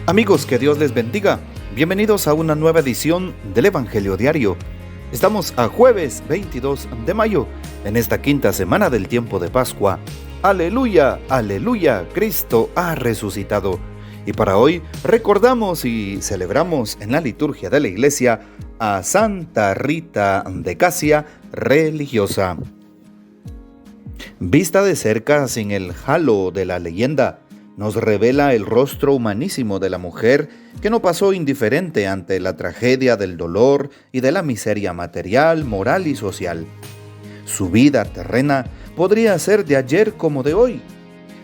Amigos, que Dios les bendiga. Bienvenidos a una nueva edición del Evangelio Diario. Estamos a jueves 22 de mayo, en esta quinta semana del tiempo de Pascua. Aleluya, aleluya, Cristo ha resucitado. Y para hoy recordamos y celebramos en la liturgia de la iglesia a Santa Rita de Casia, religiosa. Vista de cerca sin el halo de la leyenda, nos revela el rostro humanísimo de la mujer que no pasó indiferente ante la tragedia del dolor y de la miseria material, moral y social. Su vida terrena podría ser de ayer como de hoy.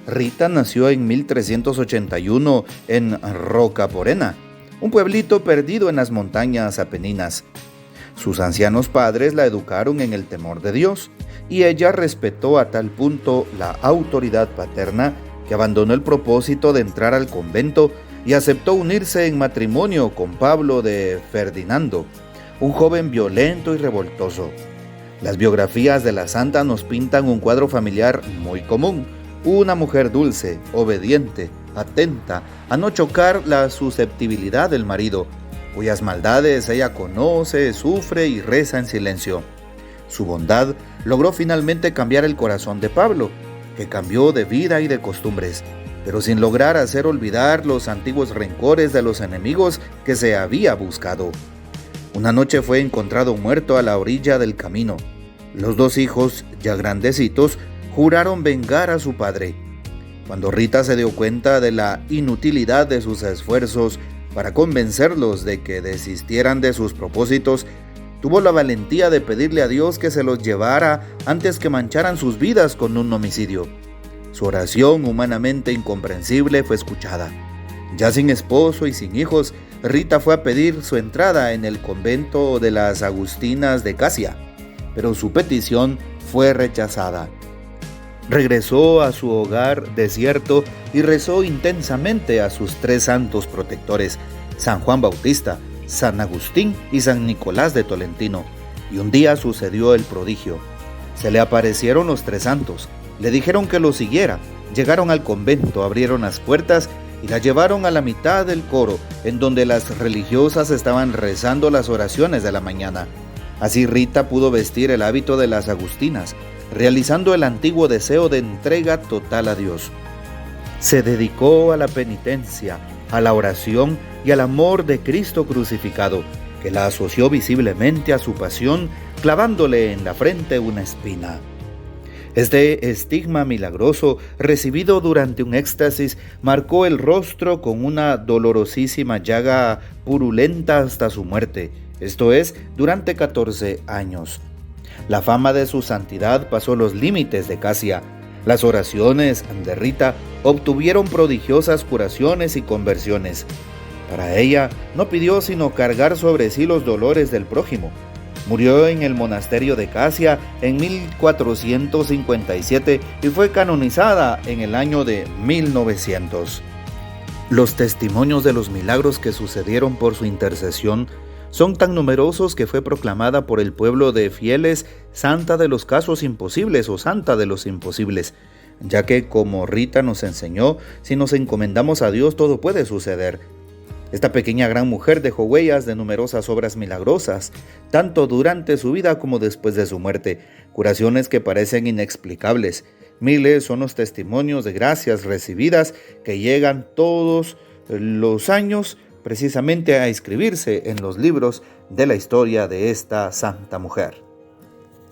Rita nació en 1381 en Rocaporena, un pueblito perdido en las montañas apeninas. Sus ancianos padres la educaron en el temor de Dios y ella respetó a tal punto la autoridad paterna que abandonó el propósito de entrar al convento y aceptó unirse en matrimonio con Pablo de Ferdinando, un joven violento y revoltoso. Las biografías de la santa nos pintan un cuadro familiar muy común: una mujer dulce, obediente, atenta a no chocar la susceptibilidad del marido, cuyas maldades ella conoce, sufre y reza en silencio. Su bondad logró finalmente cambiar el corazón de Pablo, que cambió de vida y de costumbres, pero sin lograr hacer olvidar los antiguos rencores de los enemigos que se había buscado. Una noche fue encontrado muerto a la orilla del camino. Los dos hijos, ya grandecitos, juraron vengar a su padre. Cuando Rita se dio cuenta de la inutilidad de sus esfuerzos para convencerlos de que desistieran de sus propósitos, tuvo la valentía de pedirle a Dios que se los llevara antes que mancharan sus vidas con un homicidio. Su oración, humanamente incomprensible, fue escuchada. Ya sin esposo y sin hijos, Rita fue a pedir su entrada en el convento de las Agustinas de Casia, pero su petición fue rechazada. Regresó a su hogar desierto y rezó intensamente a sus tres santos protectores, San Juan Bautista, San Agustín y San Nicolás de Tolentino. Y un día sucedió el prodigio. Se le aparecieron los tres santos, le dijeron que lo siguiera, llegaron al convento, abrieron las puertas y la llevaron a la mitad del coro, en donde las religiosas estaban rezando las oraciones de la mañana. Así Rita pudo vestir el hábito de las agustinas, realizando el antiguo deseo de entrega total a Dios. Se dedicó a la penitencia, a la oración y al amor de Cristo crucificado, que la asoció visiblemente a su pasión, clavándole en la frente una espina. Este estigma milagroso, recibido durante un éxtasis, marcó el rostro con una dolorosísima llaga purulenta hasta su muerte, esto es, durante 14 años. La fama de su santidad pasó los límites de Casia. Las oraciones de Rita obtuvieron prodigiosas curaciones y conversiones. Para ella no pidió sino cargar sobre sí los dolores del prójimo. Murió en el monasterio de Casia en 1457 y fue canonizada en el año de 1900. Los testimonios de los milagros que sucedieron por su intercesión son tan numerosos que fue proclamada por el pueblo de fieles Santa de los casos imposibles o Santa de los imposibles, ya que, como Rita nos enseñó, si nos encomendamos a Dios todo puede suceder. Esta pequeña gran mujer dejó huellas de numerosas obras milagrosas, tanto durante su vida como después de su muerte, curaciones que parecen inexplicables. Miles son los testimonios de gracias recibidas que llegan todos los años precisamente a inscribirse en los libros de la historia de esta santa mujer.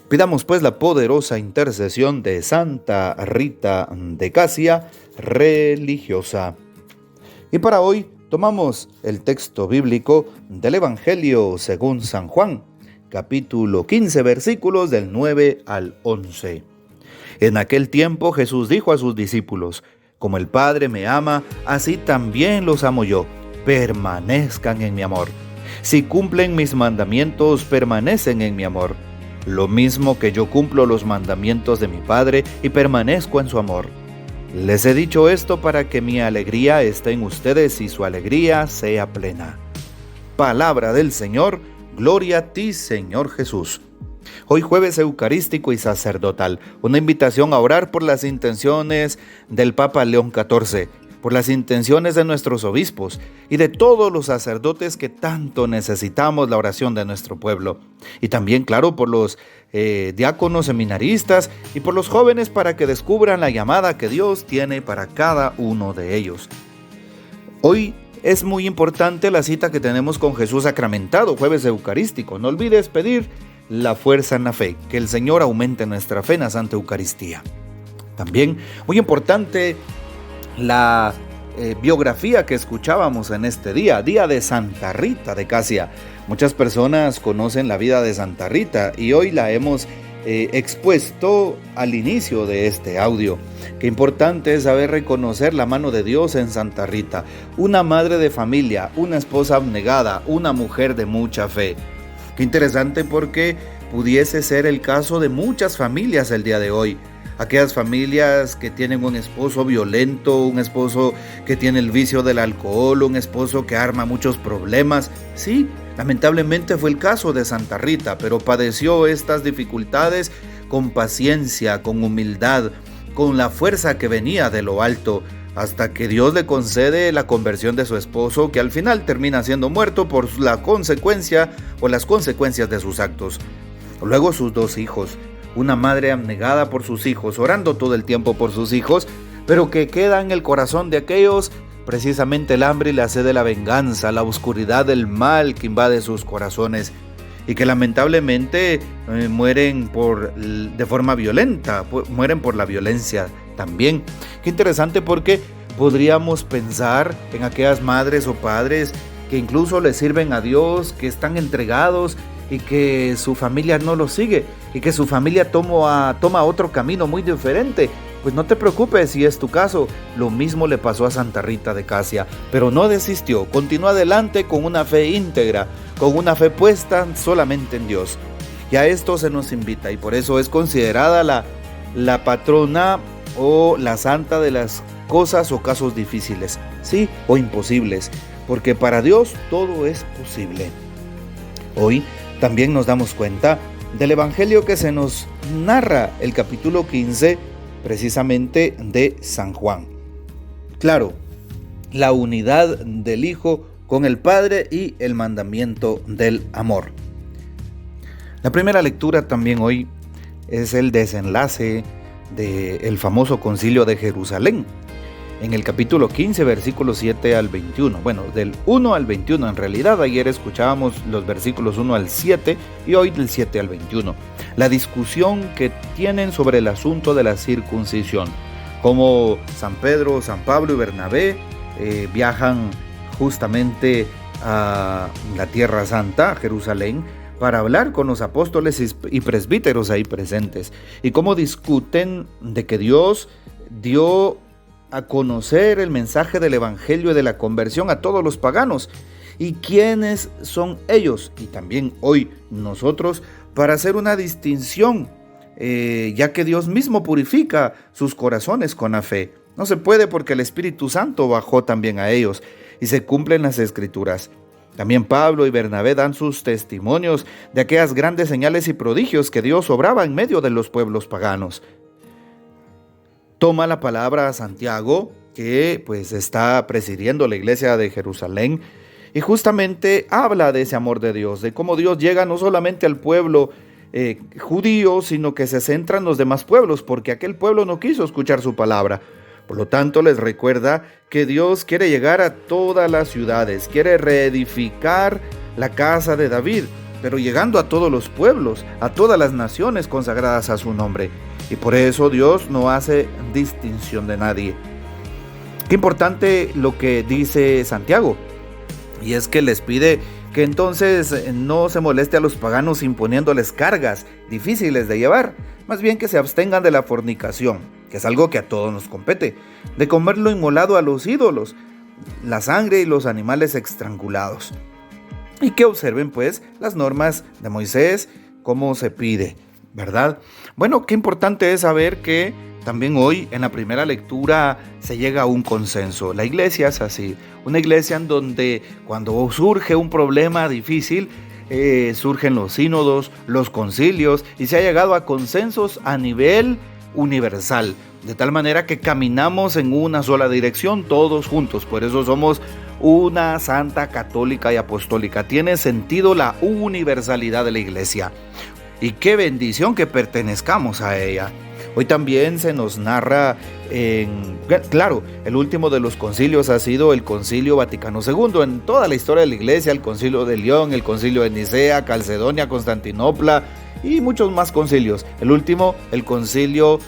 Pidamos pues la poderosa intercesión de Santa Rita de Casia, religiosa. Y para hoy tomamos el texto bíblico del Evangelio según San Juan, capítulo 15, versículos del 9 al 11. En aquel tiempo Jesús dijo a sus discípulos: como el Padre me ama, así también los amo yo. Permanezcan en mi amor. Si cumplen mis mandamientos, permanecen en mi amor. Lo mismo que yo cumplo los mandamientos de mi Padre y permanezco en su amor. Les he dicho esto para que mi alegría esté en ustedes y su alegría sea plena. Palabra del Señor, gloria a ti, Señor Jesús. Hoy jueves eucarístico y sacerdotal, una invitación a orar por las intenciones del Papa León XIV. por las intenciones de nuestros obispos y de todos los sacerdotes que tanto necesitamos la oración de nuestro pueblo. Y también, claro, por los diáconos seminaristas y por los jóvenes para que descubran la llamada que Dios tiene para cada uno de ellos. Hoy es muy importante la cita que tenemos con Jesús sacramentado, jueves eucarístico. No olvides pedir la fuerza en la fe, que el Señor aumente nuestra fe en la Santa Eucaristía. También muy importante la biografía que escuchábamos en este día de Santa Rita de Casia. Muchas personas conocen la vida de Santa Rita y hoy la hemos expuesto al inicio de este audio. Qué importante es saber reconocer la mano de Dios en Santa Rita, una madre de familia, una esposa abnegada, una mujer de mucha fe. Qué interesante porque pudiese ser el caso de muchas familias el día de hoy. Aquellas familias que tienen un esposo violento, un esposo que tiene el vicio del alcohol, un esposo que arma muchos problemas. Sí, lamentablemente fue el caso de Santa Rita, pero padeció estas dificultades con paciencia, con humildad, con la fuerza que venía de lo alto, hasta que Dios le concede la conversión de su esposo, que al final termina siendo muerto por la consecuencia o las consecuencias de sus actos. Luego sus 2 hijos. Una madre abnegada por sus hijos, orando todo el tiempo por sus hijos, pero que queda en el corazón de aquellos precisamente el hambre y la sed de la venganza, la oscuridad del mal que invade sus corazones y que lamentablemente mueren de forma violenta, mueren por la violencia también. Qué interesante porque podríamos pensar en aquellas madres o padres que incluso le sirven a Dios, que están entregados y que su familia no lo sigue y que su familia toma otro camino muy diferente. Pues no te preocupes si es tu caso, lo mismo le pasó a Santa Rita de Casia, pero no desistió, continuó adelante con una fe íntegra, con una fe puesta solamente en Dios. Y a esto se nos invita y por eso es considerada la patrona o la santa de las cosas o casos difíciles, sí, o imposibles, porque para Dios todo es posible. Hoy también nos damos cuenta del evangelio que se nos narra, el capítulo 15, precisamente de San Juan. Claro, la unidad del Hijo con el Padre y el mandamiento del amor. La primera lectura también hoy es el desenlace del famoso concilio de Jerusalén. En el capítulo 15, versículos 7 al 21. Bueno, del 1 al 21 en realidad. Ayer escuchábamos los versículos 1 al 7 y hoy del 7 al 21. La discusión que tienen sobre el asunto de la circuncisión. Cómo San Pedro, San Pablo y Bernabé viajan justamente a la Tierra Santa, a Jerusalén, para hablar con los apóstoles y presbíteros ahí presentes. Y cómo discuten de que Dios dio a conocer el mensaje del evangelio y de la conversión a todos los paganos. ¿Y quiénes son ellos? Y también hoy nosotros, para hacer una distinción, ya que Dios mismo purifica sus corazones con la fe. No se puede porque el Espíritu Santo bajó también a ellos y se cumplen las Escrituras. También Pablo y Bernabé dan sus testimonios de aquellas grandes señales y prodigios que Dios obraba en medio de los pueblos paganos. Toma la palabra a Santiago, que pues está presidiendo la iglesia de Jerusalén, y justamente habla de ese amor de Dios, de cómo Dios llega no solamente al pueblo judío, sino que se centra en los demás pueblos, porque aquel pueblo no quiso escuchar su palabra. Por lo tanto, les recuerda que Dios quiere llegar a todas las ciudades, quiere reedificar la casa de David, pero llegando a todos los pueblos, a todas las naciones consagradas a su nombre. Y por eso Dios no hace distinción de nadie. Qué importante lo que dice Santiago, y es que les pide que entonces no se moleste a los paganos imponiéndoles cargas difíciles de llevar, más bien que se abstengan de la fornicación, que es algo que a todos nos compete, de comer lo inmolado a los ídolos, la sangre y los animales estrangulados, y que observen pues las normas de Moisés, como se pide, ¿verdad? Bueno, qué importante es saber que también hoy en la primera lectura se llega a un consenso. La iglesia es así, una iglesia en donde cuando surge un problema difícil, surgen los sínodos, los concilios y se ha llegado a consensos a nivel universal. de tal manera que caminamos en una sola dirección todos juntos. Por eso somos una santa, católica y apostólica. Tiene sentido la universalidad de la Iglesia. Y qué bendición que pertenezcamos a ella. Hoy también se nos narra, claro, el último de los concilios ha sido el Concilio Vaticano II. En toda la historia de la Iglesia, el Concilio de León, el Concilio de Nicea, Calcedonia, Constantinopla y muchos más concilios. El último, el Concilio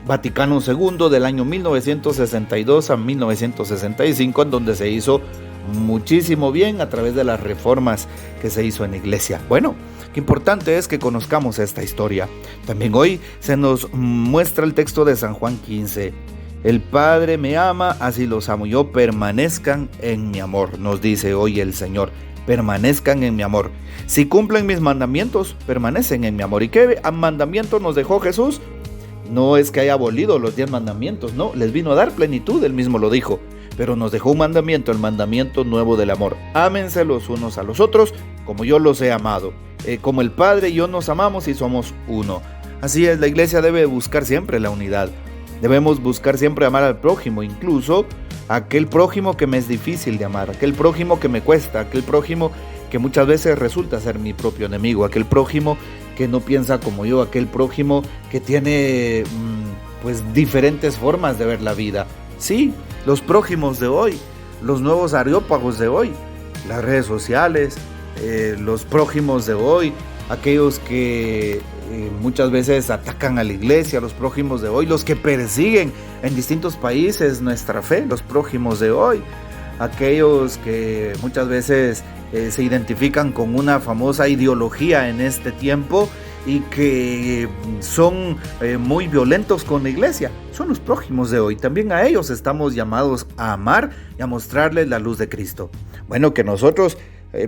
Vaticano II del año 1962 a 1965, en donde se hizo muchísimo bien a través de las reformas que se hizo en la Iglesia. Bueno, qué importante es que conozcamos esta historia. También hoy se nos muestra el texto de San Juan 15. El Padre me ama, así los amo yo, permanezcan en mi amor, nos dice hoy el Señor. Permanezcan en mi amor. Si cumplen mis mandamientos, permanecen en mi amor. ¿Y qué mandamiento nos dejó Jesús? No es que haya abolido los 10 mandamientos, no, les vino a dar plenitud, él mismo lo dijo. Pero nos dejó un mandamiento, el mandamiento nuevo del amor. Ámense los unos a los otros como yo los he amado. Como el Padre y yo nos amamos y somos uno. Así es, la Iglesia debe buscar siempre la unidad. Debemos buscar siempre amar al prójimo, incluso aquel prójimo que me es difícil de amar, aquel prójimo que me cuesta, aquel prójimo que muchas veces resulta ser mi propio enemigo, aquel prójimo que no piensa como yo, aquel prójimo que tiene pues diferentes formas de ver la vida. Sí, los prójimos de hoy, los nuevos areópagos de hoy, las redes sociales, los prójimos de hoy, aquellos que muchas veces atacan a la Iglesia, los prójimos de hoy, los que persiguen en distintos países nuestra fe, los prójimos de hoy, aquellos que muchas veces se identifican con una famosa ideología en este tiempo y que son muy violentos con la Iglesia, son los prójimos de hoy. También a ellos estamos llamados a amar y a mostrarles la luz de Cristo. Bueno, que nosotros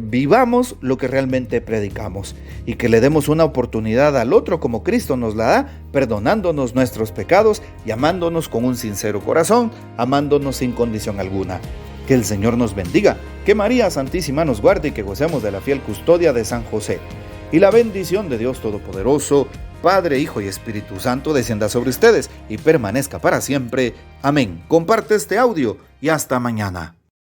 vivamos lo que realmente predicamos y que le demos una oportunidad al otro como Cristo nos la da, perdonándonos nuestros pecados y amándonos con un sincero corazón, amándonos sin condición alguna. Que el Señor nos bendiga, que María Santísima nos guarde y que gocemos de la fiel custodia de San José. Y la bendición de Dios Todopoderoso, Padre, Hijo y Espíritu Santo, descienda sobre ustedes y permanezca para siempre. Amén. Comparte este audio y hasta mañana.